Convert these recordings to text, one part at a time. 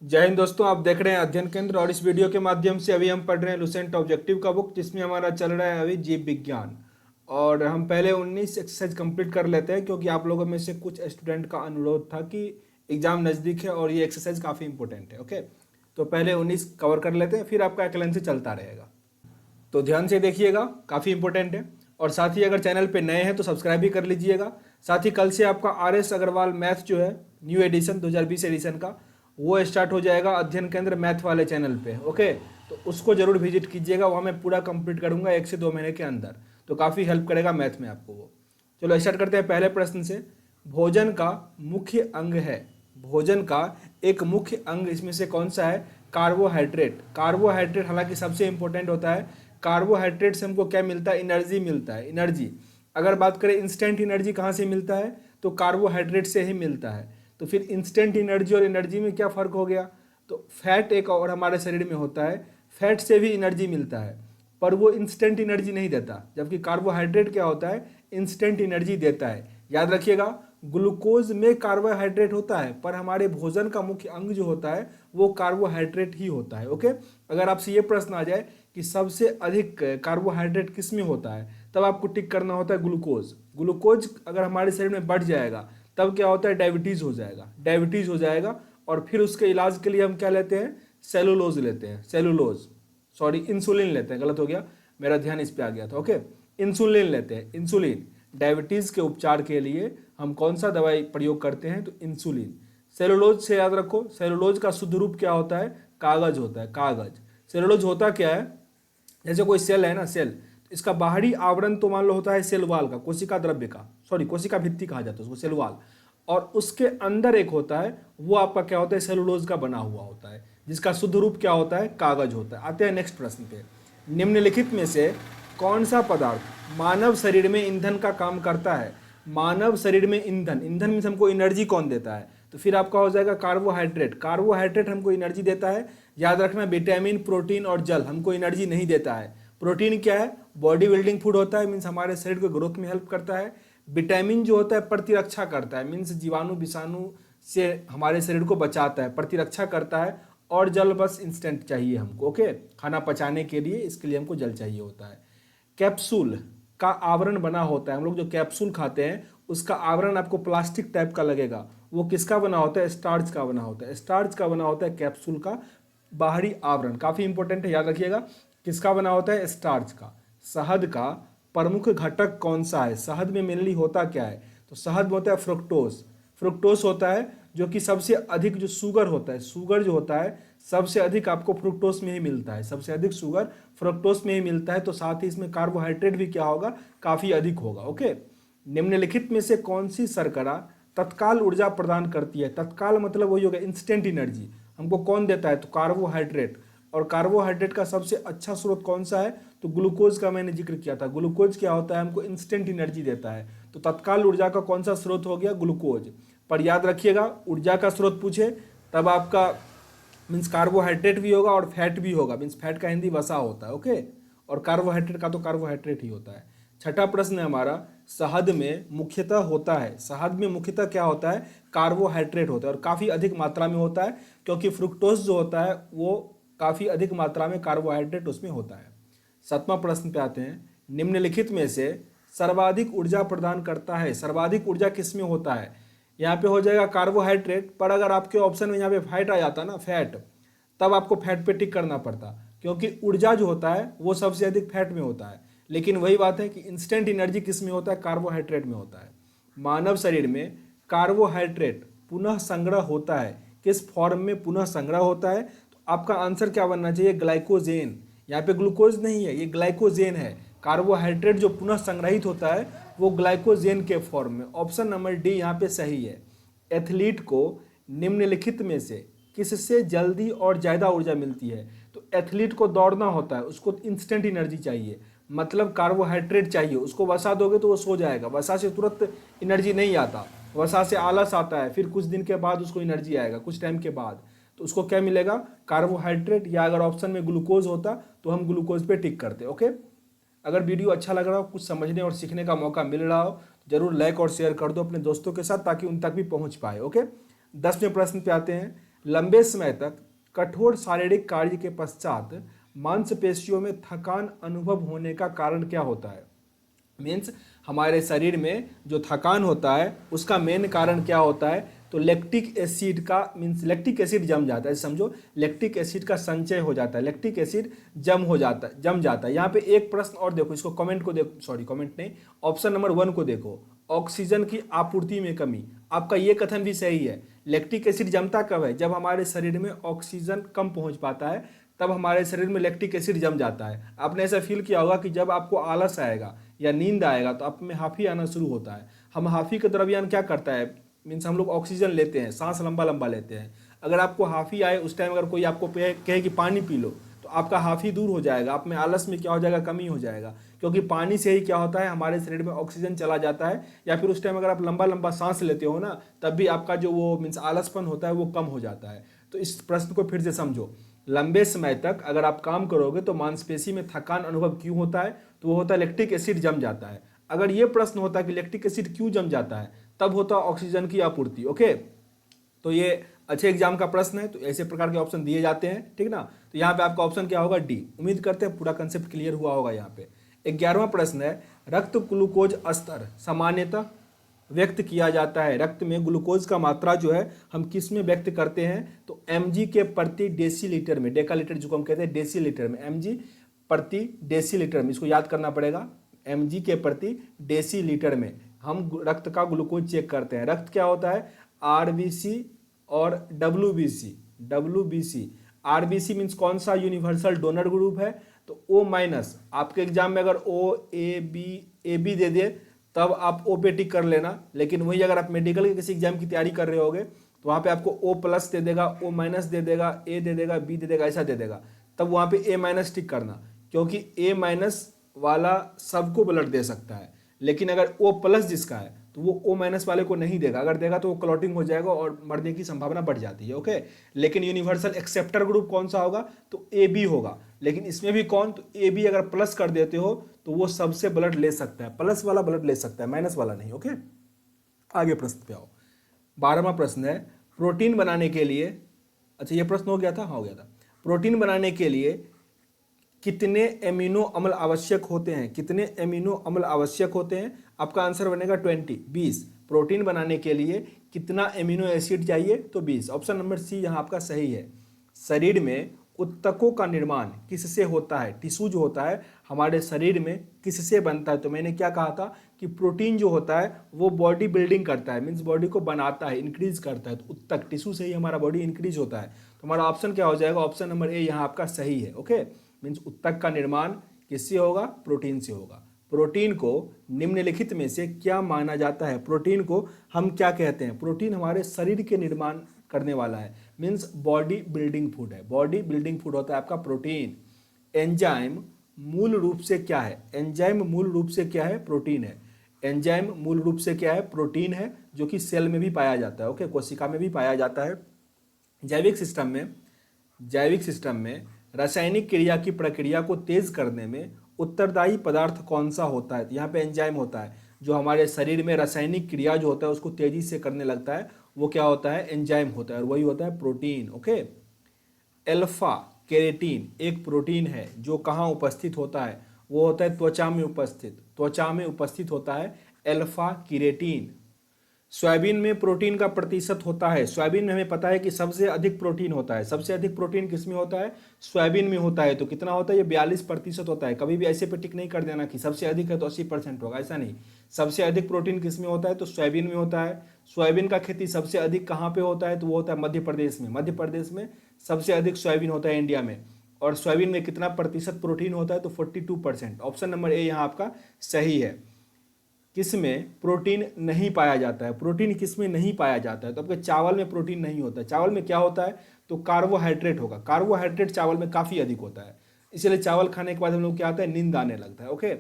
जय हिंद दोस्तों, आप देख रहे हैं अध्ययन केंद्र और इस वीडियो के माध्यम से अभी हम पढ़ रहे हैं लुसेंट ऑब्जेक्टिव का बुक, जिसमें हमारा चल रहा है अभी जीव विज्ञान। और हम पहले 19 एक्सरसाइज कंप्लीट कर लेते हैं, क्योंकि आप लोगों में से कुछ स्टूडेंट का अनुरोध था कि एग्जाम नज़दीक है और ये एक्सरसाइज काफ़ी इंपॉर्टेंट है। ओके, तो पहले 19 कवर कर लेते हैं, फिर आपका एक लाइन से चलता रहेगा। तो ध्यान से देखिएगा, काफ़ी इंपॉर्टेंट है। और साथ ही अगर चैनल पे नए हैं तो सब्सक्राइब भी कर लीजिएगा। साथ ही कल से आपका RS अग्रवाल मैथ जो है न्यू एडिशन 2020 एडिशन का वो स्टार्ट हो जाएगा अध्ययन केंद्र मैथ वाले चैनल पे। ओके, तो उसको जरूर विजिट कीजिएगा, वहाँ मैं पूरा कंप्लीट करूँगा 1 से 2 महीने के अंदर। तो काफ़ी हेल्प करेगा मैथ में आपको वो। चलो स्टार्ट करते हैं पहले प्रश्न से। भोजन का मुख्य अंग है, भोजन का एक मुख्य अंग इसमें से कौन सा है? कार्बोहाइड्रेट। कार्बोहाइड्रेट हालांकि सबसे इंपॉर्टेंट होता है। कार्बोहाइड्रेट से हमको क्या मिलता है? एनर्जी मिलता है। एनर्जी अगर बात करें इंस्टेंट एनर्जी कहाँ से मिलता है, तो कार्बोहाइड्रेट से ही मिलता है। तो फिर इंस्टेंट एनर्जी और एनर्जी में क्या फ़र्क हो गया? तो फैट एक और हमारे शरीर में होता है, फैट से भी एनर्जी मिलता है, पर वो इंस्टेंट एनर्जी नहीं देता, जबकि कार्बोहाइड्रेट क्या होता है? इंस्टेंट एनर्जी देता है। याद रखिएगा, ग्लूकोज में कार्बोहाइड्रेट होता है, पर हमारे भोजन का मुख्य अंग जो होता है वो कार्बोहाइड्रेट ही होता है। ओके, अगर आपसे ये प्रश्न आ जाए कि सबसे अधिक कार्बोहाइड्रेट किस में होता है, तब आपको टिक करना होता है ग्लूकोज। ग्लूकोज अगर हमारे शरीर में बढ़ जाएगा तब क्या होता है? डायबिटीज़ हो जाएगा, डायबिटीज़ हो जाएगा। और फिर उसके इलाज के लिए हम क्या लेते हैं? सेलुलोज लेते हैं, सेलुलोज, सॉरी इंसुलिन लेते हैं, गलत हो गया, मेरा ध्यान इस पे आ गया था। ओके, इंसुलिन लेते हैं, इंसुलिन। डायबिटीज़ के उपचार के लिए हम कौन सा दवाई प्रयोग करते हैं? तो इंसुलिन। सेलुलोज से याद रखो, सेलुलोज का शुद्ध रूप क्या होता है? कागज होता है, कागज। सेलुलोज होता क्या है? जैसे कोई सेल है ना, सेल, इसका बाहरी आवरण तो मान लो होता है सेल वाल का, कोशिका द्रव्य का, सॉरी कोशिका भित्ति कहा जाता है उसको, सेल वाल। और उसके अंदर एक होता है, वो आपका क्या होता है? सेलुलोज का बना हुआ होता है, जिसका शुद्ध रूप क्या होता है? कागज होता है। आते हैं नेक्स्ट प्रश्न पे। निम्नलिखित में से कौन सा पदार्थ मानव शरीर में ईंधन का काम करता है? मानव शरीर में ईंधन, ईंधन में हमको एनर्जी कौन देता है? तो फिर आपका हो जाएगा कार्बोहाइड्रेट। कार्बोहाइड्रेट हमको एनर्जी देता है। याद रखना, विटामिन, प्रोटीन और जल हमको एनर्जी नहीं देता है। प्रोटीन क्या है? बॉडी बिल्डिंग फूड होता है, मीन्स हमारे शरीर को ग्रोथ में हेल्प करता है। विटामिन जो होता है प्रतिरक्षा करता है, मीन्स जीवाणु विषाणु से हमारे शरीर को बचाता है, प्रतिरक्षा करता है। और जल बस इंस्टेंट चाहिए हमको। ओके, खाना पचाने के लिए, इसके लिए हमको जल चाहिए होता है। कैप्सूल का आवरण बना होता है, हम लोग जो कैप्सूल खाते हैं उसका आवरण आपको प्लास्टिक टाइप का लगेगा, वो किसका बना होता है? स्टार्च का बना होता है, स्टार्च का बना होता है कैप्सूल का बाहरी आवरण। काफ़ी इंपॉर्टेंट है, याद रखिएगा, किसका बना होता है? स्टार्च का। शहद का प्रमुख घटक कौन सा है? शहद में मेनली होता क्या है? तो शहद में होता है फ्रुक्टोज। फ्रुक्टोज होता है जो कि सबसे अधिक, जो शुगर होता है, शुगर जो होता है सबसे अधिक आपको फ्रुक्टोज में ही मिलता है, सबसे अधिक शुगर फ्रुक्टोज में ही मिलता है। तो साथ ही इसमें कार्बोहाइड्रेट भी क्या होगा? काफ़ी अधिक होगा। ओके, निम्नलिखित में से कौन सी शर्करा तत्काल ऊर्जा प्रदान करती है? तत्काल मतलब वही होगा इंस्टेंट एनर्जी, हमको कौन देता है? तो कार्बोहाइड्रेट। और कार्बोहाइड्रेट का सबसे अच्छा स्रोत कौन सा है? तो ग्लूकोज का मैंने जिक्र किया था। ग्लूकोज क्या होता है? हमको इंस्टेंट एनर्जी देता है। तो तत्काल ऊर्जा का कौन सा स्रोत हो गया? ग्लूकोज। पर याद रखिएगा, ऊर्जा का स्रोत पूछे तब आपका मीन्स कार्बोहाइड्रेट भी होगा और फैट भी होगा, मीन्स फैट का हिंदी वसा होता है। ओके, और कार्बोहाइड्रेट का तो कार्बोहाइड्रेट ही होता है। छठा प्रश्न है हमारा, शहद में मुख्यतः होता है, शहद में मुख्यतः क्या होता है? कार्बोहाइड्रेट होता है, और काफ़ी अधिक मात्रा में होता है, क्योंकि फ्रुक्टोज जो होता है वो काफ़ी अधिक मात्रा में कार्बोहाइड्रेट उसमें होता है। सातवां प्रश्न पे आते हैं, निम्नलिखित में से सर्वाधिक ऊर्जा प्रदान करता है? सर्वाधिक ऊर्जा किस में होता है? यहाँ पे हो जाएगा कार्बोहाइड्रेट, पर अगर आपके ऑप्शन में यहाँ पे फैट आ जाता ना, फैट, तब आपको फैट पे टिक करना पड़ता, क्योंकि ऊर्जा जो होता है वो सबसे अधिक फैट में होता है। लेकिन वही बात है कि इंस्टेंट एनर्जी किस में होता है? कार्बोहाइड्रेट में होता है। मानव शरीर में कार्बोहाइड्रेट पुनः संग्रह होता है, किस फॉर्म में पुनः संग्रह होता है? तो आपका आंसर क्या बनना चाहिए? ग्लाइकोजेन। यहाँ पे ग्लूकोज नहीं है, ये ग्लाइकोजेन है। कार्बोहाइड्रेट जो पुनः संग्रहित होता है वो ग्लाइकोजेन के फॉर्म में। ऑप्शन नंबर डी यहाँ पे सही है। एथलीट को निम्नलिखित में से किससे जल्दी और ज़्यादा ऊर्जा मिलती है? तो एथलीट को दौड़ना होता है, उसको इंस्टेंट एनर्जी चाहिए, मतलब कार्बोहाइड्रेट चाहिए। उसको वसा दोगे तो वो सो जाएगा, वसा से तुरंत एनर्जी नहीं आता, वसा से आलस आता है, फिर कुछ दिन के बाद उसको एनर्जी आएगा, कुछ टाइम के बाद। तो उसको क्या मिलेगा? कार्बोहाइड्रेट। या अगर ऑप्शन में ग्लूकोज होता तो हम ग्लूकोज पे टिक करते। ओके, अगर वीडियो अच्छा लग रहा हो, कुछ समझने और सीखने का मौका मिल रहा हो, तो जरूर लाइक और शेयर कर दो अपने दोस्तों के साथ, ताकि उन तक भी पहुंच पाए। ओके, 10वें प्रश्न पे आते हैं, लंबे समय तक कठोर शारीरिक कार्य के पश्चात मांसपेशियों में थकान अनुभव होने का कारण क्या होता है। मीन्स हमारे शरीर में जो थकान होता है उसका मेन कारण क्या होता है, तो लैक्टिक एसिड का, मीन्स लैक्टिक एसिड जम जाता है, समझो लैक्टिक एसिड का संचय हो जाता है, लैक्टिक एसिड जम जाता है। यहाँ पे एक प्रश्न और देखो, इसको कमेंट को देखो, सॉरी कमेंट नहीं, ऑप्शन नंबर 1 को देखो, ऑक्सीजन की आपूर्ति में कमी। आपका ये कथन भी सही है। लैक्टिक एसिड जमता कब है, जब हमारे शरीर में ऑक्सीजन कम पहुंच पाता है, तब हमारे शरीर में लैक्टिक एसिड जम जाता है। आपने ऐसा फील किया होगा कि जब आपको आलस आएगा या नींद आएगा तो आप में हाफी आना शुरू होता है। हम हाफी का द्रव्यमान क्या करता है, मीन्स हम लोग ऑक्सीजन लेते हैं, सांस लंबा लंबा लेते हैं। अगर आपको हाफी आए उस टाइम अगर कोई आपको कहे कि पानी पी लो, तो आपका हाफी दूर हो जाएगा, आप में आलस में क्या हो जाएगा, कमी हो जाएगा, क्योंकि पानी से ही क्या होता है, हमारे शरीर में ऑक्सीजन चला जाता है। या फिर उस टाइम अगर आप लंबा लंबा सांस लेते हो ना, तब भी आपका जो वो मीन्स आलसपन होता है वो कम हो जाता है। तो इस प्रश्न को फिर से समझो, लंबे समय तक अगर आप काम करोगे तो मांसपेशी में थकान अनुभव क्यों होता है, तो वो होता है लैक्टिक एसिड जम जाता है। अगर ये प्रश्न होता है कि लैक्टिक एसिड क्यों जम जाता है, तब होता है ऑक्सीजन की आपूर्ति। ओके, तो ये अच्छे एग्जाम का प्रश्न है, तो ऐसे प्रकार के ऑप्शन दिए जाते हैं, ठीक ना। तो यहाँ पे आपका ऑप्शन क्या होगा, डी। उम्मीद करते हैं पूरा कंसेप्ट क्लियर हुआ होगा। यहाँ पे 11वां प्रश्न है, रक्त ग्लूकोज स्तर सामान्यतः व्यक्त किया जाता है, रक्त में ग्लूकोज का मात्रा जो है हम किस में व्यक्त करते हैं, तो mg के प्रति डेसीलीटर में, डेकालीटर जिसको हम कहते हैं डेसीलीटर में, mg प्रति डेसीलीटर में, इसको याद करना पड़ेगा, mg के प्रति डेसीलीटर में हम रक्त का ग्लूकोज चेक करते हैं। रक्त क्या होता है, आरबीसी और डब्ल्यूबीसी। डब्ल्यूबीसी, आरबीसी मीन्स कौन सा, यूनिवर्सल डोनर ग्रुप है, तो ओ माइनस, आपके एग्जाम में अगर ओ ए बी दे दे तब आप ओ पे टिक कर लेना, लेकिन वही अगर आप मेडिकल के किसी एग्जाम की तैयारी कर रहे होगे तो वहाँ पे आपको ओ प्लस दे देगा, ओ माइनस दे देगा, ए दे देगा, बी दे देगा, ऐसा दे देगा, तब वहाँ पे ए माइनस टिक करना, क्योंकि ए माइनस वाला सबको ब्लड दे सकता है, लेकिन अगर ओ प्लस जिसका है तो वो ओ माइनस वाले को नहीं देगा, अगर देगा तो वो क्लॉटिंग हो जाएगा और मरने की संभावना बढ़ जाती है। ओके, लेकिन यूनिवर्सल एक्सेप्टर ग्रुप कौन सा होगा, तो ए बी होगा, लेकिन इसमें भी कौन, तो ए बी अगर प्लस कर देते हो तो वो सबसे ब्लड ले सकता है, प्लस वाला ब्लड ले सकता है, माइनस वाला नहीं। ओके, आगे प्रश्न पे आओ। 12वां प्रश्न है, प्रोटीन बनाने के लिए, अच्छा ये प्रश्न हो गया था, हाँ हो गया था, प्रोटीन बनाने के लिए कितने एमिनो अम्ल आवश्यक होते हैं, कितने एमिनो अम्ल आवश्यक होते हैं, आपका आंसर बनेगा 20। प्रोटीन बनाने के लिए कितना एमिनो एसिड चाहिए, तो 20। ऑप्शन नंबर सी यहाँ आपका सही है। शरीर में उत्तकों का निर्माण किससे होता है, टिश्यू जो होता है हमारे शरीर में किससे बनता है, तो मैंने क्या कहा था कि प्रोटीन जो होता है वो बॉडी बिल्डिंग करता है, मीन्स बॉडी को बनाता है, इंक्रीज करता है, तो उत्तक टिश्यू से ही हमारा बॉडी इंक्रीज होता है। तो हमारा ऑप्शन क्या हो जाएगा, ऑप्शन नंबर ए यहाँ आपका सही है। ओके, मीन्स उत्तक का निर्माण किससे होगा, प्रोटीन से होगा। प्रोटीन को निम्नलिखित में से क्या माना जाता है, प्रोटीन को हम क्या कहते हैं, प्रोटीन हमारे शरीर के निर्माण करने वाला है, मीन्स बॉडी बिल्डिंग फूड है, बॉडी बिल्डिंग फूड होता है आपका प्रोटीन। एंजाइम मूल रूप से क्या है, एंजाइम मूल रूप से क्या है, प्रोटीन है। एंजाइम मूल रूप से क्या है, प्रोटीन है, जो कि सेल में भी पाया जाता है, ओके, कोशिका में भी पाया जाता है। जैविक सिस्टम में रासायनिक क्रिया की प्रक्रिया को तेज करने में उत्तरदायी पदार्थ कौन सा होता है, तो यहाँ पे एंजाइम होता है, जो हमारे शरीर में रासायनिक क्रिया जो होता है उसको तेजी से करने लगता है, वो क्या होता है, एंजाइम होता है, और वही होता है प्रोटीन। ओके, एल्फा केरेटीन एक प्रोटीन है जो कहाँ उपस्थित होता है, वो होता है त्वचा में उपस्थित, त्वचा में उपस्थित होता है एल्फा केरेटीन। सोयाबीन में प्रोटीन का प्रतिशत होता है, सोयाबीन में हमें पता है कि सबसे अधिक प्रोटीन होता है, सबसे अधिक प्रोटीन किस में होता है, सोयाबीन में होता है, तो कितना होता है, ये 42% होता है। कभी भी ऐसे पे टिक नहीं कर देना कि सबसे अधिक है तो 80% होगा, ऐसा नहीं। सबसे अधिक प्रोटीन किस में होता है, तो सोयाबीन में होता है। सोयाबीन का खेती सबसे अधिक कहाँ पे होता है, तो वो होता है मध्य प्रदेश में, मध्य प्रदेश में सबसे अधिक सोयाबीन होता है इंडिया में। और सोयाबीन में कितना प्रतिशत प्रोटीन होता है, तो 42%। ऑप्शन नंबर ए यहाँ आपका सही है। किसमें प्रोटीन नहीं पाया जाता है, प्रोटीन किसमें नहीं पाया जाता है, तो आपके चावल में प्रोटीन नहीं होता है। चावल में क्या होता है, तो कार्बोहाइड्रेट होगा, कार्बोहाइड्रेट चावल में काफ़ी अधिक होता है, इसलिए चावल खाने के बाद हम लोग क्या आता है, नींद आने लगता है। ओके,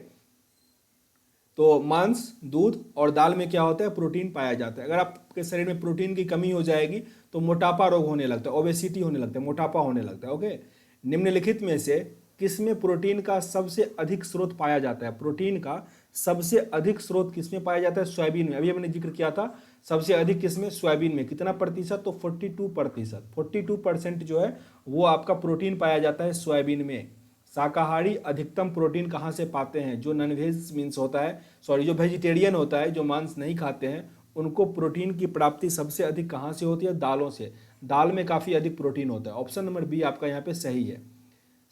तो मांस, दूध और दाल में क्या होता है, प्रोटीन पाया जाता है। अगर आपके शरीर में प्रोटीन की कमी हो जाएगी तो मोटापा रोग होने लगता है, ओबेसिटी होने लगता है, मोटापा होने लगता है। ओके, निम्नलिखित में से किसमें प्रोटीन का सबसे अधिक स्रोत पाया जाता है, प्रोटीन का सबसे अधिक स्रोत किसमें पाया जाता है? सोयाबीन में। अभी हमने जिक्र किया था सबसे अधिक किसमें? सोयाबीन में। कितना प्रतिशत? तो 42%। 42% जो है वो आपका प्रोटीन पाया जाता है सोयाबीन में। शाकाहारी अधिकतम प्रोटीन कहाँ से पाते हैं? जो नॉनवेज मीन्स होता है, सॉरी, जो वेजिटेरियन होता है, जो मांस नहीं खाते हैं, उनको प्रोटीन की प्राप्ति सबसे अधिक कहाँ से होती है? दालों से। दाल में काफ़ी अधिक प्रोटीन होता है। ऑप्शन नंबर बी आपका यहाँ पे सही है।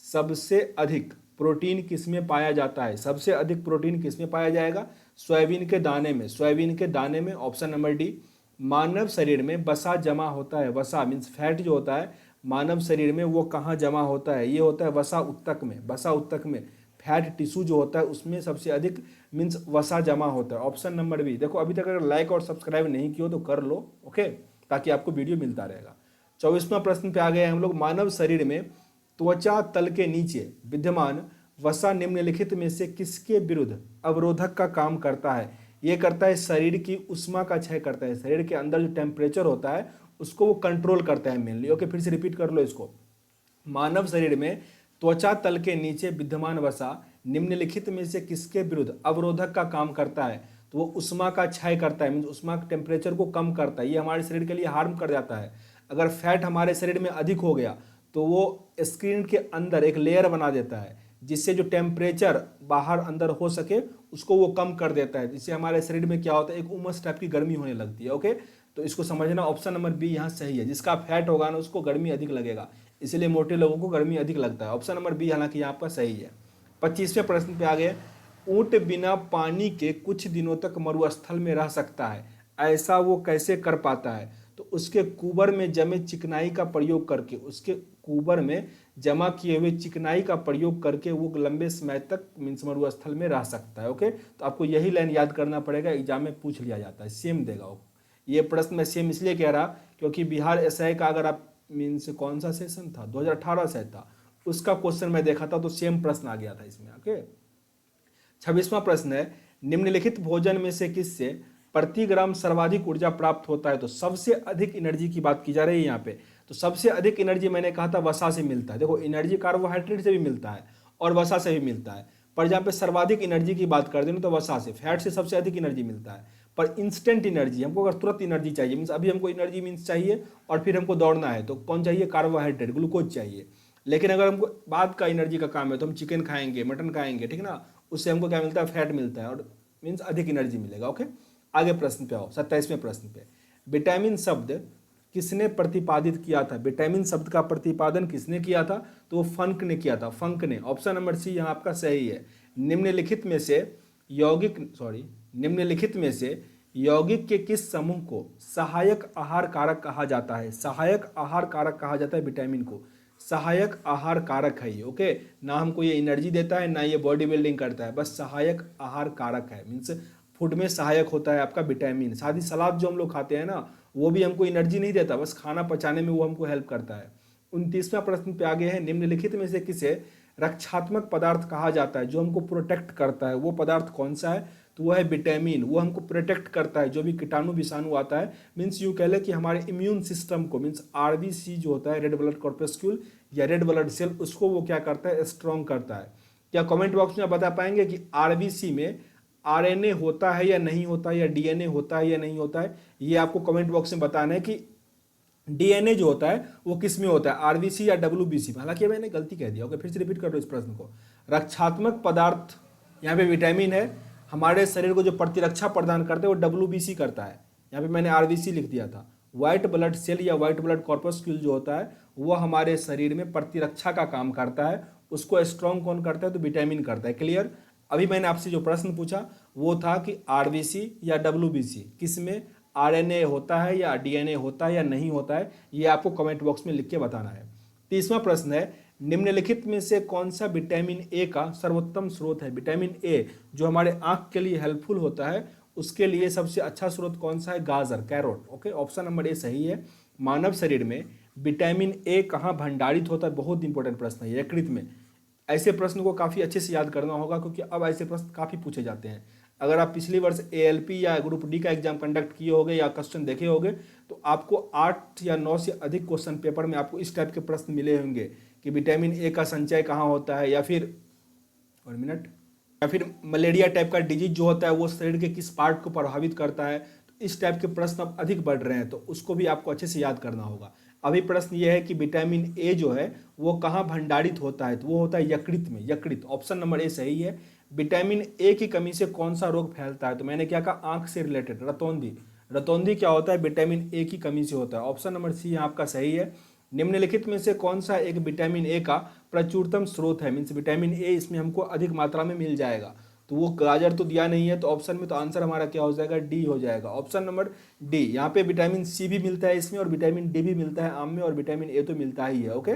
सबसे अधिक प्रोटीन किसमें पाया जाता है? सबसे अधिक प्रोटीन किसमें पाया जाएगा? सोयाबीन के दाने में। सोयाबीन के दाने में। Option number D. मानव शरीर में वसा जमा होता है। वसा मीन्स फैट जो होता है मानव शरीर में वो कहाँ जमा होता है? ये होता है वसा उत्तक में। वसा उत्तक में फैट टिश्यू जो होता है उसमें सबसे अधिक मीन्स वसा जमा होता है। Option number B. देखो अभी तक अगर लाइक और सब्सक्राइब नहीं किया तो कर लो, ओके, ताकि आपको वीडियो मिलता रहेगा। 24वां प्रश्न पे आ गए हम लोग। मानव शरीर में त्वचा तल के नीचे विद्यमान वसा निम्नलिखित में से किसके विरुद्ध अवरोधक का काम करता है? ये करता है शरीर की उष्मा का क्षय करता है। शरीर के अंदर जो टेम्परेचर होता है उसको वो कंट्रोल करता है मेनली। ओके, फिर से रिपीट कर लो इसको। मानव शरीर में त्वचा तल के नीचे विद्यमान वसा निम्नलिखित में से किसके विरुद्ध अवरोधक का काम करता है? तो वो उष्मा का क्षय करता है, मीन्स उष्मा के टेम्परेचर को कम करता है। ये हमारे शरीर के लिए हार्म कर जाता है। अगर फैट हमारे शरीर में अधिक हो गया तो वो स्किन के अंदर एक लेयर बना देता है जिससे जो टेम्परेचर बाहर अंदर हो सके उसको वो कम कर देता है। जिससे हमारे शरीर में क्या होता है? एक उमस टाइप की गर्मी होने लगती है। ओके, तो इसको समझना। ऑप्शन नंबर बी यहाँ सही है। जिसका फैट होगा ना उसको गर्मी अधिक लगेगा, इसलिए मोटे लोगों को गर्मी अधिक लगता है। ऑप्शन नंबर बी हालांकि यहाँ आपका सही है। 25वें प्रश्न पे आ गए। ऊंट बिना पानी के कुछ दिनों तक मरुस्थल में रह सकता है, ऐसा वो कैसे कर पाता है? तो उसके कुबर में जमे चिकनाई का प्रयोग करके, उसके कुबर में जमा किए हुए चिकनाई का प्रयोग करके वो लंबे समय तक मीन्स मरुस्थल में रह सकता है। ओके, तो आपको यही लाइन याद करना पड़ेगा, एग्जाम में पूछ लिया जाता है, सेम देगा वो। ये प्रश्न मैं सेम इसलिए कह रहा क्योंकि बिहार एसआई का अगर आप मीन्स कौन सा सेशन था, 2018 से था, उसका क्वेश्चन मैं देखा था तो सेम प्रश्न आ गया था इसमें। ओके, 26वां प्रश्न है। निम्नलिखित भोजन में से किससे प्रति ग्राम सर्वाधिक ऊर्जा प्राप्त होता है? तो सबसे अधिक एनर्जी की बात की जा रही है यहाँ पे। तो सबसे अधिक एनर्जी मैंने कहा था वसा से मिलता है। देखो एनर्जी कार्बोहाइड्रेट से भी मिलता है और वसा से भी मिलता है, पर जहाँ पे सर्वाधिक एनर्जी की बात करते हैं तो वसा से, फैट से सबसे अधिक एनर्जी मिलता है। पर इंस्टेंट एनर्जी, हमको अगर तुरंत एनर्जी चाहिए, मीन्स अभी हमको एनर्जी मीन्स चाहिए और फिर हमको दौड़ना है, तो कौन चाहिए? कार्बोहाइड्रेट, ग्लूकोज चाहिए। लेकिन अगर हमको बाद का एनर्जी का काम है तो हम चिकन खाएंगे, मटन खाएंगे, ठीक ना, उससे हमको क्या मिलता है? फैट मिलता है और मीन्स अधिक एनर्जी मिलेगा। ओके, आगे प्रश्न पे आओ। 27वें प्रश्न पे, विटामिन शब्द किसने प्रतिपादित किया था? विटामिन शब्द का प्रतिपादन किसने किया था? तो वो फंक ने किया था, फंक ने। ऑप्शन नंबर सी यहाँ आपका सही है। निम्नलिखित में से निम्नलिखित में से यौगिक के किस समूह को सहायक आहार कारक कहा जाता है? सहायक आहार कारक कहा जाता है विटामिन को। सहायक आहार कारक है ये। ओके, ना हमको ये एनर्जी देता है ना ये बॉडी बिल्डिंग करता है, बस सहायक आहार कारक है। मीन्स फूड में सहायक होता है आपका विटामिन। साथ ही सलाद जो हम लोग खाते हैं ना, वो भी हमको एनर्जी नहीं देता, बस खाना पचाने में वो हमको हेल्प करता है। 29वां प्रश्न पे आगे है। निम्नलिखित में से किसे रक्षात्मक पदार्थ कहा जाता है? जो हमको प्रोटेक्ट करता है वो पदार्थ कौन सा है? तो वो है विटामिन। वो हमको प्रोटेक्ट करता है, जो भी कीटाणु विषाणु आता है, मीन्स यूँ कह ले कि हमारे इम्यून सिस्टम को, मीन्स आरबीसी जो होता है, रेड ब्लड कॉर्पस्क्यूल या रेड ब्लड सेल, उसको वो क्या करता है? स्ट्रॉन्ग करता है। क्या कमेंट बॉक्स में आप बता पाएंगे कि आरबीसी में आरएनए होता है या नहीं होता है, या डीएनए होता है या नहीं होता है? ये आपको कमेंट बॉक्स में बताना है कि डीएनए जो होता है वो किस में होता है, आरबीसी या डब्ल्यूबीसी में। हालांकि मैंने गलती कह दिया। ओके, फिर से रिपीट कर दो इस प्रश्न को। रक्षात्मक पदार्थ यहाँ पे विटामिन है, हमारे शरीर को जो प्रतिरक्षा प्रदान करते हैं वो डब्ल्यूबीसी करता है। यहाँ पे मैंने आरबीसी लिख दिया था। व्हाइट ब्लड सेल या व्हाइट ब्लड कॉर्पस्क्यूल जो होता है वो हमारे शरीर में प्रतिरक्षा का काम करता है, उसको स्ट्रॉन्ग कौन करता है? तो विटामिन करता है। क्लियर? अभी मैंने आपसे जो प्रश्न पूछा वो था कि आरबीसी या डब्ल्यूबीसी किस में आरएनए होता है या डीएनए होता है या नहीं होता है, ये आपको कमेंट बॉक्स में लिख के बताना है। 30वां प्रश्न है। निम्नलिखित में से कौन सा विटामिन ए का सर्वोत्तम स्रोत है? विटामिन ए जो हमारे आंख के लिए हेल्पफुल होता है उसके लिए सबसे अच्छा स्रोत कौन सा है? गाजर, carrot. Okay, option number A सही है। मानव शरीर में विटामिन ए कहाँ भंडारित होता है? बहुत इंपॉर्टेंट प्रश्न है, यकृत में। ऐसे प्रश्न को काफ़ी अच्छे से याद करना होगा क्योंकि अब ऐसे प्रश्न काफ़ी पूछे जाते हैं। अगर आप पिछली वर्ष एएलपी या ग्रुप डी का एग्जाम कंडक्ट किए होंगे या क्वेश्चन देखे होंगे तो आपको 8 या 9 से अधिक क्वेश्चन पेपर में आपको इस टाइप के प्रश्न मिले होंगे कि विटामिन ए का संचय कहाँ होता है, या फिर 1 मिनट, या फिर मलेरिया टाइप का डिजीज जो होता है वो शरीर के किस पार्ट को प्रभावित करता है। तो इस टाइप के प्रश्न अब अधिक बढ़ रहे हैं, तो उसको भी आपको अच्छे से याद करना होगा। अभी प्रश्न ये है कि विटामिन ए जो है वो कहाँ भंडारित होता है, तो वो होता है यकृत में। यकृत, ऑप्शन नंबर ए सही है। विटामिन ए की कमी से कौन सा रोग फैलता है, तो मैंने क्या कहा, आंख से रिलेटेड, रतौंधी। रतौंधी क्या होता है, विटामिन ए की कमी से होता है। ऑप्शन नंबर सी आपका सही है। निम्नलिखित में से कौन सा एक विटामिन ए का प्रचुरतम स्रोत है, मीन्स विटामिन ए इसमें हमको अधिक मात्रा में मिल जाएगा। तो वो गाजर तो दिया नहीं है, तो ऑप्शन में तो आंसर हमारा क्या हो जाएगा, डी हो जाएगा। Option number D. यहाँ पे विटामिन सी भी मिलता है इसमें, और विटामिन डी भी मिलता है आम में, और विटामिन ए तो मिलता ही है। ओके,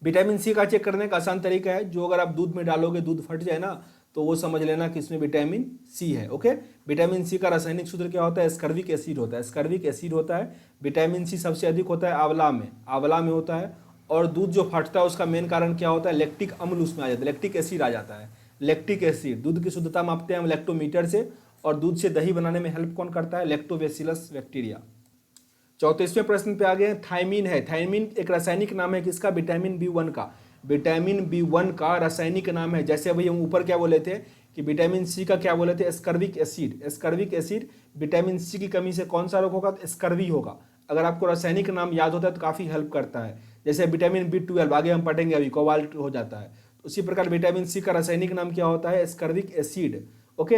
विटामिन सी का चेक करने का आसान तरीका है, जो अगर आप दूध में डालोगे दूध फट जाए ना, तो वो समझ लेना कि इसमें विटामिन सी है। ओके, विटामिन सी का रासायनिक सूत्र क्या होता है, एस्कर्बिक एसिड होता है। एस्कर्बिक एसिड होता है। विटामिन सी सबसे अधिक होता है आंवला में, आंवला में होता है। और दूध जो फटता है उसका मेन कारण क्या होता है, लैक्टिक अम्ल उसमें आ जाता है, लैक्टिक एसिड आ जाता है। लैक्टिक एसिड, दूध की शुद्धता मापते हैं हम लैक्टोमीटर से, और दूध से दही बनाने में हेल्प कौन करता है, लैक्टोबैसिलस बैक्टीरिया। 34वें प्रश्न पे आ गए हैं। थायमीन है, थायमीन एक रासायनिक नाम है किसका, विटामिन बी1 का। विटामिन बी1 का रासायनिक नाम है। जैसे अभी हम ऊपर क्या बोले थे कि विटामिन सी का क्या बोले थे, ascorbic acid. Ascorbic acid, vitamin C की कमी से कौन सा रोग होगा, तो स्कर्वी होगा। अगर आपको रासायनिक नाम याद होता है तो काफ़ी हेल्प करता है। जैसे विटामिन बी12 आगे हम पढ़ेंगे, अभी कोबाल्ट हो जाता है। तो उसी प्रकार विटामिन सी का रासायनिक नाम क्या होता है, एस्कर्बिक एसिड। ओके,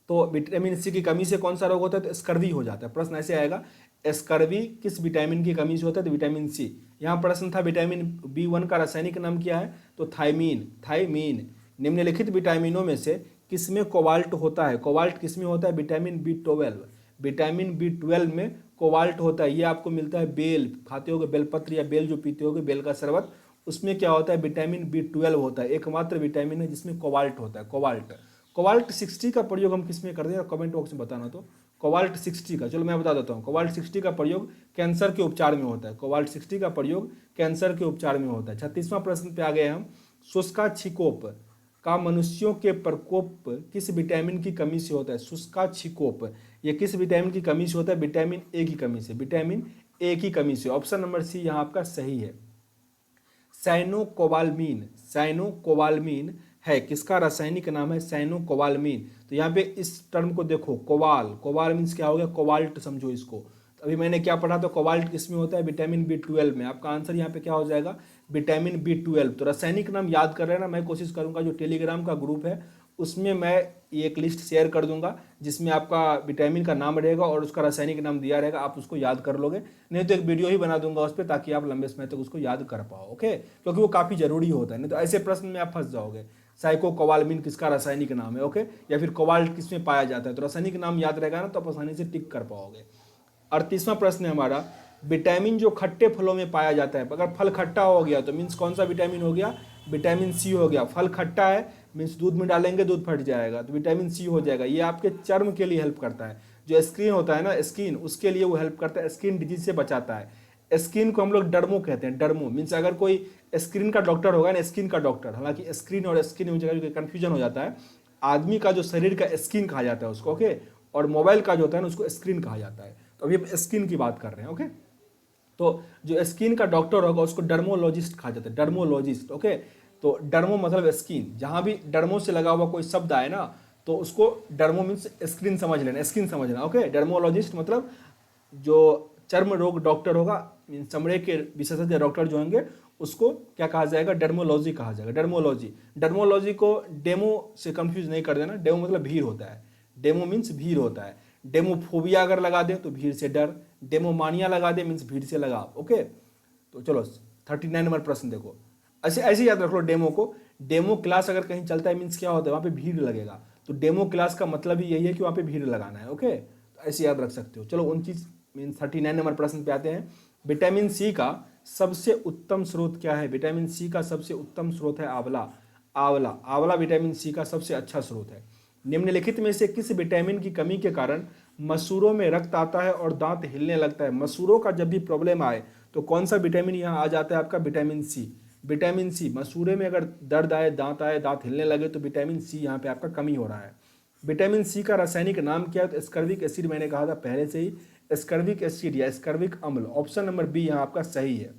तो विटामिन सी की कमी से कौन सा रोग होता है, तो स्कर्वी हो जाता है। प्रश्न ऐसे आएगा, स्कर्वी किस विटामिन की कमी से होता है, तो विटामिन सी। यहाँ प्रश्न था विटामिन बी1 का रासायनिक नाम क्या है, तो थायमीन। थायमीन। निम्नलिखित विटामिनों में से किसमें कोबाल्ट होता है, कोबाल्ट किसमें होता है, विटामिन बी12। विटामिन बी12 में कोबाल्ट होता है। ये आपको मिलता है बेल, खाते होगे बेलपत्र या बेल जो पीते होगे, बेल का शरबत, उसमें क्या होता है, विटामिन बी12 होता है। एकमात्र विटामिन है जिसमें कोबाल्ट होता है, कोबाल्ट। कोबाल्ट 60 का प्रयोग हम किस में करते हैं, कमेंट बॉक्स में बताना। तो कोबाल्ट 60 का, चलो मैं बता देता हूँ। कोबाल्ट 60 का प्रयोग कैंसर के उपचार में होता है। कोबाल्ट 60 का प्रयोग कैंसर के उपचार में होता है। 36वां प्रश्न पे आ गए हम। शुष्का छिकोप का मनुष्यों के प्रकोप किस विटामिन की कमी से होता है, शुष्का छिकोप ये किस विटामिन की कमी से होता है, विटामिन ए की कमी से, विटामिन ए की कमी से। ऑप्शन नंबर सी यहाँ आपका सही है। साइनोकोबाल्मीन, साइनोकोबाल्मीन है किसका रासायनिक नाम है, साइनोकोबाल्मीन। तो यहाँ पे इस टर्म को देखो, कोबाल, कोबाल मीन्स क्या हो गया, कोबाल्ट समझो इसको। तो अभी मैंने क्या पढ़ा, तो कोबाल्ट किसमें होता है, विटामिन बी12 में। आपका आंसर यहाँ पे क्या हो जाएगा, विटामिन बी12। तो रासायनिक नाम याद कर रहे हैं ना, मैं कोशिश करूंगा जो टेलीग्राम का ग्रुप है उसमें मैं ये एक लिस्ट शेयर कर दूंगा, जिसमें आपका विटामिन का नाम रहेगा और उसका रासायनिक नाम दिया रहेगा, आप उसको याद कर लोगे। नहीं तो एक वीडियो ही बना दूंगा उस पर, ताकि आप लंबे समय तक उसको याद कर पाओ। ओके, क्योंकि वो काफ़ी जरूरी होता है, नहीं तो ऐसे प्रश्न में आप फंस जाओगे। साइको कोबाल्मिन किसका रासायनिक नाम है, ओके, या फिर कोबाल्ट किसमें पाया जाता है। तो रासायनिक नाम याद रहेगा ना, तो आप आसानी से टिक कर पाओगे। 38वां प्रश्न है हमारा, विटामिन जो खट्टे फलों में पाया जाता है, अगर फल खट्टा हो गया तो मीन्स कौन सा विटामिन हो गया, विटामिन सी हो गया। फल खट्टा है मीन्स दूध में डालेंगे दूध फट जाएगा, तो विटामिन सी हो जाएगा। ये आपके चर्म के लिए हेल्प करता है, जो स्किन होता है ना, स्किन, उसके लिए वो हेल्प करता है, स्किन डिजीज से बचाता है। स्किन को हम लोग डर्मो कहते हैं, डर्मो मीन्स अगर कोई स्किन का डॉक्टर होगा ना, स्किन का डॉक्टर, हालांकि स्क्रीन और स्किन में जगह कन्फ्यूजन हो जाता है। आदमी का जो शरीर का स्किन कहा जाता है उसको, ओके, और मोबाइल का जो होता है ना उसको स्क्रीन कहा जाता है। तो अभी स्किन की बात कर रहे हैं, ओके। तो जो स्किन का डॉक्टर होगा उसको डर्मोलॉजिस्ट कहा जाता है, डर्मोलॉजिस्ट, ओके। तो डर्मो मतलब स्किन, जहां भी डर्मो से लगा हुआ कोई शब्द आए ना, तो उसको डर्मो मीन्स स्क्रीन समझ लेना, स्किन समझना, ओके। डर्मोलॉजिस्ट मतलब जो चर्म रोग डॉक्टर होगा, मीन्स चमड़े के विशेषज्ञ डॉक्टर जो होंगे, उसको क्या कहा जाएगा, डर्मोलॉजी कहा जाएगा, डर्मोलॉजी। डर्मोलॉजी को डेमो से कंफ्यूज नहीं कर देना, डेमो मतलब भीड़ होता है, डेमो मीन्स भीड़ होता है। डेमोफोबिया अगर लगा दे तो भीड़ से डर, डेमोमानिया लगा दे मीन्स भीड़ से लगाव, ओके। तो चलो 39 नंबर प्रश्न देखो, ऐसे ऐसे याद रख लो डेमो को। डेमो क्लास अगर कहीं चलता है मीन्स क्या होता है, वहाँ पे भीड़ लगेगा। तो डेमो क्लास का मतलब ही यही है कि वहाँ पे भीड़ लगाना है, ओके। तो ऐसे याद रख सकते हो। चलो 29 मीन्स 39 नंबर प्रश्न पे आते हैं। विटामिन सी का सबसे उत्तम स्रोत क्या है, विटामिन सी का सबसे उत्तम स्रोत है आंवला। आंवला, आंवला विटामिन सी का सबसे अच्छा स्रोत है। निम्नलिखित में से किस विटामिन की कमी के कारण मसूरों में रक्त आता है और दांत हिलने लगता है। मसूरों का जब भी प्रॉब्लम आए तो कौन सा विटामिन यहाँ आ जाता है, आपका विटामिन सी। विटामिन सी, मसूरे में अगर दर्द आए, दांत हिलने लगे, तो विटामिन सी यहाँ पे आपका कमी हो रहा है। विटामिन सी का रासायनिक नाम क्या है, तो स्कर्विक एसिड, मैंने कहा था पहले से ही, स्कर्विक एसिड या स्कर्विक अम्ल। ऑप्शन नंबर बी यहाँ आपका सही है।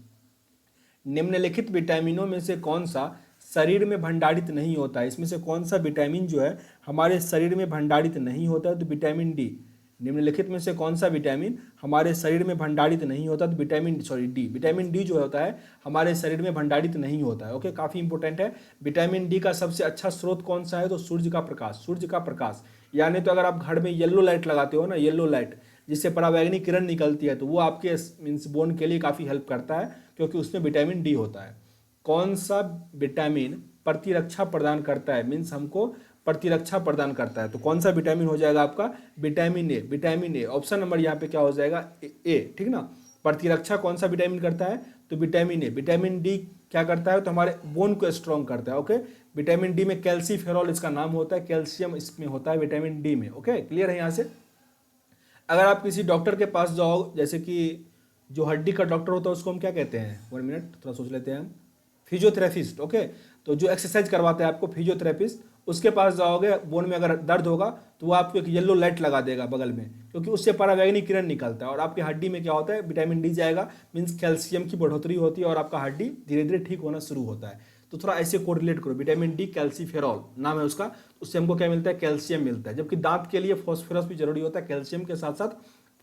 निम्नलिखित विटामिनों में से कौन सा शरीर में भंडारित नहीं होता है। इसमें से कौन सा विटामिन जो है हमारे शरीर में भंडारित नहीं होता है? तो विटामिन डी। निम्नलिखित में से कौन सा विटामिन हमारे शरीर में भंडारित नहीं होता? तो डी। विटामिन डी जो होता है हमारे शरीर में भंडारित नहीं होता है। ओके, काफ़ी इंपॉर्टेंट है। विटामिन डी का सबसे अच्छा स्रोत कौन सा है? तो सूर्य का प्रकाश। सूर्य का प्रकाश यानी तो अगर आप घर में येलो लाइट लगाते हो ना, येलो लाइट जिससे पराबैंगनी किरण निकलती है, तो वो आपके मीन्स बोन के लिए काफ़ी हेल्प करता है क्योंकि उसमें विटामिन डी होता है। कौन सा विटामिन प्रतिरक्षा प्रदान करता है? मीन्स हमको प्रतिरक्षा प्रदान करता है। तो कौन सा विटामिन हो जाएगा आपका? Vitamin A. Vitamin A option number यहाँ पे क्या हो जाएगा? ए, ठीक ना। प्रतिरक्षा कौन सा विटामिन करता है? तो विटामिन ए। विटामिन डी क्या करता है? तो हमारे बोन को स्ट्रॉन्ग करता है। ओके, विटामिन डी में कैल्सीफेरॉल इसका नाम होता है, कैल्शियम इसमें होता है विटामिन डी में। ओके, क्लियर है यहाँ से। अगर आप किसी डॉक्टर के पास जाओ, जैसे कि जो हड्डी का डॉक्टर होता है उसको हम क्या कहते हैं? 1 मिनट थोड़ा सोच लेते हैं हम। फिजियोथेरेपिस्ट। ओके, तो जो एक्सरसाइज करवाते हैं आपको फिजियोथेरेपिस्ट, उसके पास जाओगे, बोन में अगर दर्द होगा तो वो आपको एक येलो लाइट लगा देगा बगल में, क्योंकि उससे पराबैंगनी किरण निकलता है और आपकी हड्डी में क्या होता है? विटामिन डी जाएगा, मीन्स कैल्शियम की बढ़ोतरी होती है और आपका हड्डी धीरे धीरे ठीक होना शुरू होता है। तो थोड़ा ऐसे कोरिलेट करो, विटामिन डी कैल्सीफेरॉल नाम है उसका, उससे हमको क्या मिलता है? कैल्शियम मिलता है। जबकि दांत के लिए फॉस्फोरस भी जरूरी होता है, कैल्शियम के साथ साथ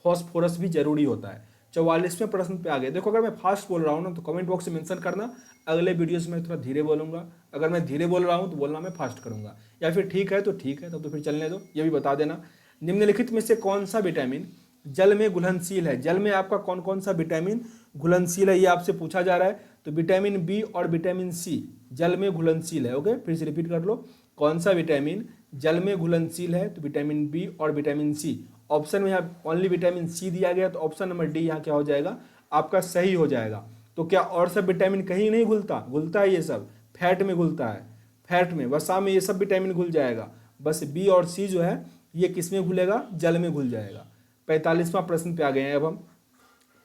फॉस्फोरस भी जरूरी होता है। 44वें प्रश्न पे आ गए। देखो, अगर मैं फास्ट बोल रहा हूँ ना तो कमेंट बॉक्स में मेंशन करना, अगले वीडियोस में थोड़ा धीरे बोलूंगा। अगर मैं धीरे बोल रहा हूँ तो बोलना मैं फास्ट करूंगा, या फिर ठीक है तो ठीक है, तब तो फिर चलने दो, ये भी बता देना। निम्नलिखित में से कौन सा विटामिन जल में घुलनशील है? जल में आपका कौन कौन सा विटामिन घुलनशील है, ये आपसे पूछा जा रहा है। तो विटामिन बी और विटामिन सी जल में घुलनशील है। ओके, फिर से रिपीट कर लो, कौन सा विटामिन जल में घुलनशील है? तो विटामिन बी और विटामिन सी। ऑप्शन में यहाँ ओनली विटामिन सी दिया गया, तो ऑप्शन नंबर डी यहाँ क्या हो जाएगा? आपका सही हो जाएगा। तो क्या और सब विटामिन कहीं नहीं घुलता? घुलता है, ये सब फैट में घुलता है, फैट में, वसा में ये सब विटामिन घुल जाएगा। बस बी और सी जो है ये किस में घुलेगा? जल में घुल जाएगा। 45वां प्रश्न पे आ गए हैं अब हम।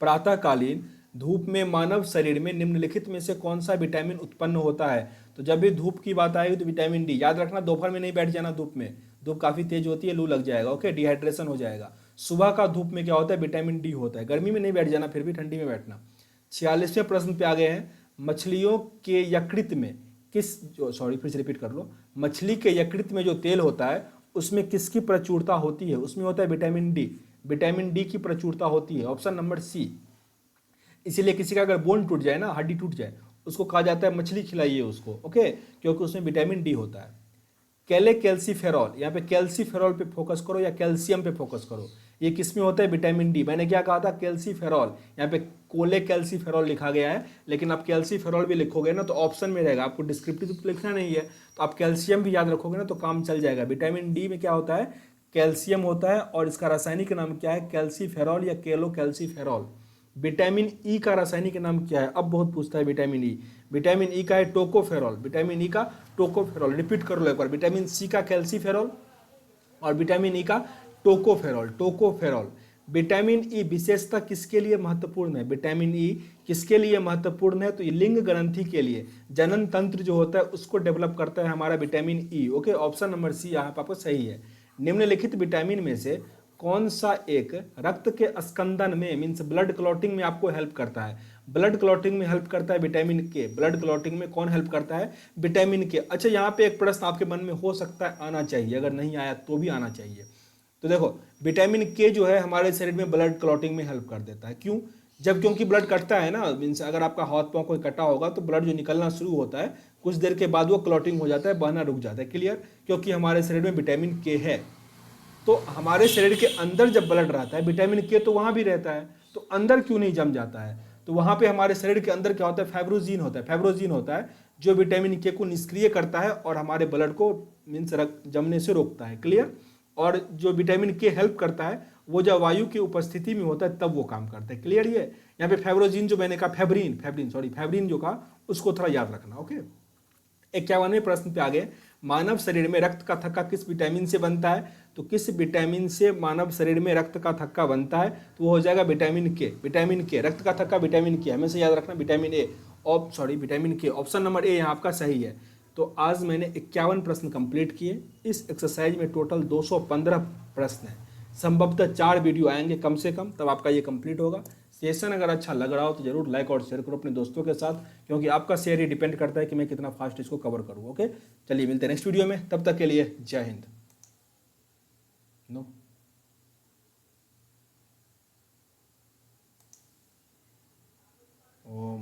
प्रातःकालीन धूप में मानव शरीर में निम्नलिखित में से कौन सा विटामिन उत्पन्न होता है? तो जब भी धूप की बात आएगी तो विटामिन डी याद रखना। दोपहर में नहीं बैठ जाना धूप में, धूप काफ़ी तेज होती है, लू लग जाएगा। ओके, डिहाइड्रेशन हो जाएगा। सुबह का धूप में क्या होता है? विटामिन डी होता है। गर्मी में नहीं बैठ जाना, फिर भी ठंडी में बैठना। 46वें प्रश्न पे आ गए हैं। मछलियों के यकृत में फिर से रिपीट कर लो। मछली के यकृत में जो तेल होता है उसमें किसकी प्रचुरता होती है? उसमें होता है विटामिन डी। विटामिन डी की प्रचुरता होती है, ऑप्शन नंबर सी। इसीलिए किसी का अगर बोन टूट जाए ना, हड्डी टूट जाए, उसको कहा जाता है मछली खिलाइए उसको। ओके, क्योंकि उसमें विटामिन डी होता है। कैले कैल्सीफेरॉल, यहाँ पे कैल्सीफेरॉल पे फोकस करो या कैल्शियम पे फोकस करो। ये किस में होता है? Vitamin D. मैंने क्या कहा था? कैल्सीफेरॉल। यहाँ पे कोले कैल्सीफेरॉल लिखा गया है, लेकिन आप कैल्सीफेरॉल भी लिखोगे ना तो ऑप्शन में रहेगा, आपको डिस्क्रिप्टिव तो लिखना नहीं है, तो आप कैल्शियम भी याद रखोगे ना तो काम चल जाएगा। विटामिन डी में क्या होता है? कैल्शियम होता है, और इसका रासायनिक नाम क्या है? कैल्सीफेरॉल या केलो कैल्सीफेरॉल। विटामिन ई का रासायनिक नाम क्या है? अब बहुत पूछता है विटामिन ई। विटामिन ई का है टोकोफेरॉल। विटामिन ई का टोकोफेरॉल। रिपीट कर लो एक बार, विटामिन सी का कैल्सीफेरॉल और विटामिन ई का टोकोफेरॉल। टोकोफेरॉल। विटामिन ई विशेषता किसके लिए महत्वपूर्ण है? विटामिन ई किसके लिए महत्वपूर्ण है? तो ये लिंग ग्रंथि के लिए, जनन तंत्र जो होता है उसको डेवलप करता है हमारा vitamin E. Okay, option number C यहाँ पर आपको सही है। निम्नलिखित विटामिन में से कौन सा एक रक्त के स्कंदन में, मीन्स ब्लड क्लॉटिंग में आपको हेल्प करता है? ब्लड क्लॉटिंग में हेल्प करता है विटामिन के। ब्लड क्लॉटिंग में कौन हेल्प करता है? विटामिन के। अच्छा, यहाँ पे एक प्रश्न आपके मन में हो सकता है आना चाहिए, अगर नहीं आया तो भी आना चाहिए। तो देखो, विटामिन के जो है हमारे शरीर में ब्लड क्लॉटिंग में हेल्प कर देता है। क्यों? क्योंकि ब्लड कटता है ना, मीन्स अगर आपका हाथ पाँव कोई कटा होगा तो ब्लड जो निकलना शुरू होता है, कुछ देर के बाद वो क्लॉटिंग हो जाता है, बहना रुक जाता है। क्लियर? क्योंकि हमारे शरीर में विटामिन के है। तो हमारे शरीर के अंदर जब ब्लड रहता है, विटामिन के तो वहाँ भी रहता है, तो अंदर क्यों नहीं जम जाता है? तो वहाँ पे हमारे शरीर के अंदर क्या होता है? फाइब्रोजीन होता है। फाइब्रोजीन होता है जो विटामिन के को निष्क्रिय करता है और हमारे ब्लड को मीन्स जमने से रोकता है। क्लियर? और जो विटामिन के हेल्प करता है वो जब वायु की उपस्थिति में होता है तब वो काम करता है। क्लियर? ये यहाँ पे फाइब्रोजीन जो मैंने कहा, फैब्रिन जो कहा, उसको थोड़ा याद रखना। ओके, 51वें प्रश्न पे आ गए। मानव शरीर में रक्त का थक्का किस विटामिन से बनता है? तो किस विटामिन से मानव शरीर में रक्त का थक्का बनता है? तो वो हो जाएगा विटामिन के। विटामिन के, रक्त का थक्का विटामिन के, हमेशा याद रखना विटामिन ए। विटामिन के, ऑप्शन नंबर ए यहाँ आपका सही है। तो आज मैंने 51 प्रश्न कंप्लीट किए। इस एक्सरसाइज में टोटल 215 प्रश्न हैं। संभवतः 4 वीडियो आएंगे कम से कम, तब आपका ये कंप्लीट होगा। सेशन अगर अच्छा लग रहा हो तो जरूर लाइक और शेयर करो अपने दोस्तों के साथ, क्योंकि आपका शेयर ही डिपेंड करता है कि मैं कितना फास्ट इसको कवर करूँ। ओके, चलिए मिलते हैं नेक्स्ट वीडियो में, तब तक के लिए जय हिंद। नो ओ